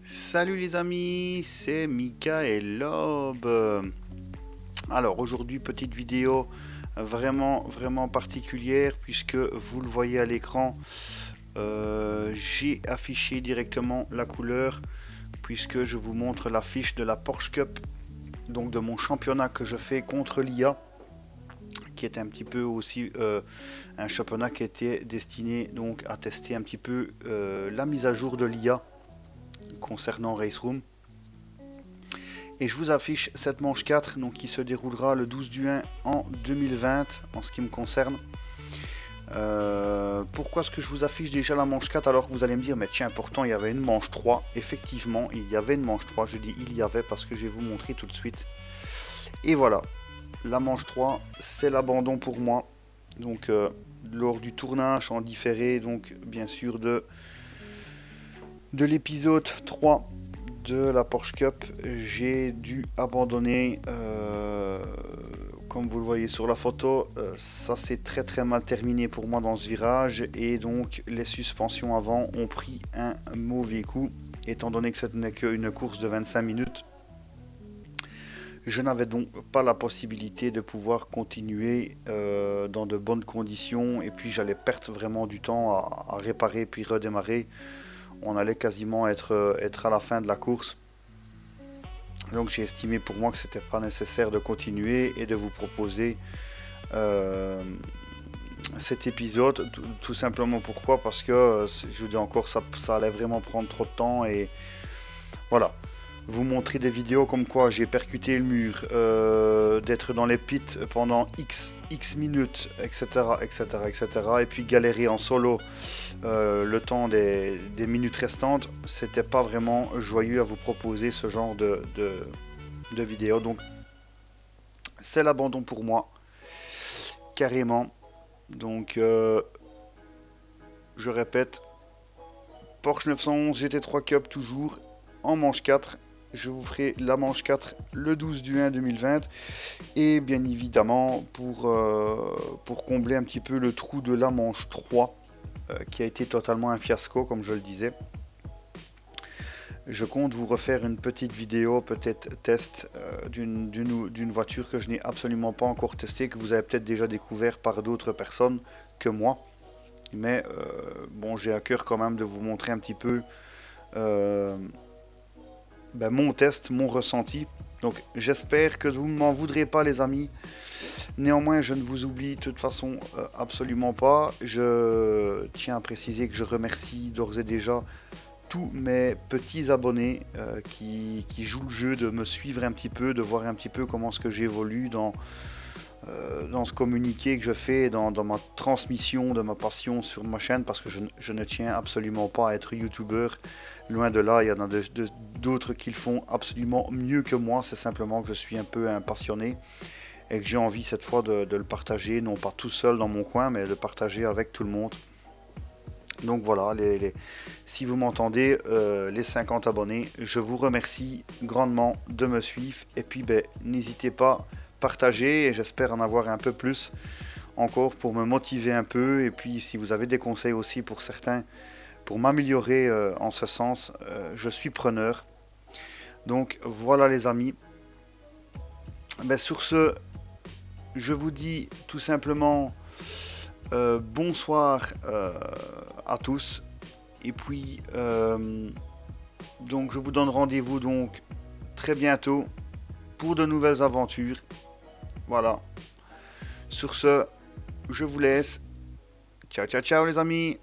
Salut les amis, c'est Michael Lob. Alors aujourd'hui petite vidéo vraiment particulière puisque vous le voyez à l'écran, j'ai affiché directement la couleur puisque je vous montre l'affiche de la Porsche Cup, donc de mon championnat que je fais contre l'IA, qui est un petit peu aussi un championnat qui était destiné donc à tester un petit peu la mise à jour de l'IA concernant Race Room. Et je vous affiche cette manche 4 donc, qui se déroulera le 12 du 1 en 2020 en ce qui me concerne. Pourquoi est-ce que je vous affiche déjà la manche 4 alors que vous allez me dire mais tiens pourtant il y avait une manche 3. Effectivement il y avait une manche 3, je dis il y avait parce que je vais vous montrer tout de suite. Et voilà, la manche 3 c'est l'abandon pour moi. Donc lors du tournage en différé donc bien sûr de l'épisode 3 de la Porsche Cup, j'ai dû abandonner, comme vous le voyez sur la photo, ça s'est très mal terminé pour moi dans ce virage et donc les suspensions avant ont pris un mauvais coup, étant donné que ce n'est qu'une course de 25 minutes. Je n'avais donc pas la possibilité de pouvoir continuer dans de bonnes conditions et puis j'allais perdre vraiment du temps à réparer puis redémarrer. On allait quasiment être à la fin de la course. Donc j'ai estimé pour moi que c'était pas nécessaire de continuer et de vous proposer cet épisode. Tout simplement pourquoi? Parce que je vous dis encore, ça allait vraiment prendre trop de temps et voilà. Vous montrer des vidéos comme quoi j'ai percuté le mur, d'être dans les pits pendant x minutes, etc. Et puis galérer en solo le temps des minutes restantes, c'était pas vraiment joyeux à vous proposer ce genre de vidéo. Donc c'est l'abandon pour moi, carrément. Donc je répète, Porsche 911 GT3 Cup toujours en manche 4. Je vous ferai la manche 4 le 12 du 1 2020 et bien évidemment pour combler un petit peu le trou de la manche 3 qui a été totalement un fiasco comme je le disais. Je compte vous refaire une petite vidéo peut-être test d'une voiture que je n'ai absolument pas encore testée, que vous avez peut-être déjà découvert par d'autres personnes que moi. Mais bon, j'ai à cœur quand même de vous montrer un petit peu mon test, mon ressenti. Donc j'espère que vous ne m'en voudrez pas les amis. Néanmoins je ne vous oublie de toute façon absolument pas. Je tiens à préciser que je remercie d'ores et déjà tous mes petits abonnés qui jouent le jeu, de me suivre un petit peu, de voir un petit peu comment ce que j'évolue dans ce communiqué que je fais, dans ma transmission de ma passion sur ma chaîne, parce que je ne tiens absolument pas à être youtubeur, loin de là, il y en a d'autres qui le font absolument mieux que moi, c'est simplement que je suis un peu un passionné et que j'ai envie cette fois de le partager, non pas tout seul dans mon coin, mais de le partager avec tout le monde. Donc voilà, si vous m'entendez, les 50 abonnés, je vous remercie grandement de me suivre. Et puis n'hésitez pas, partager, et j'espère en avoir un peu plus encore pour me motiver un peu. Et puis si vous avez des conseils aussi pour certains, pour m'améliorer en ce sens, je suis preneur. Donc voilà les amis. Sur ce, je vous dis tout simplement bonsoir à tous et puis donc je vous donne rendez-vous donc très bientôt pour de nouvelles aventures. Voilà, sur ce je vous laisse, ciao les amis.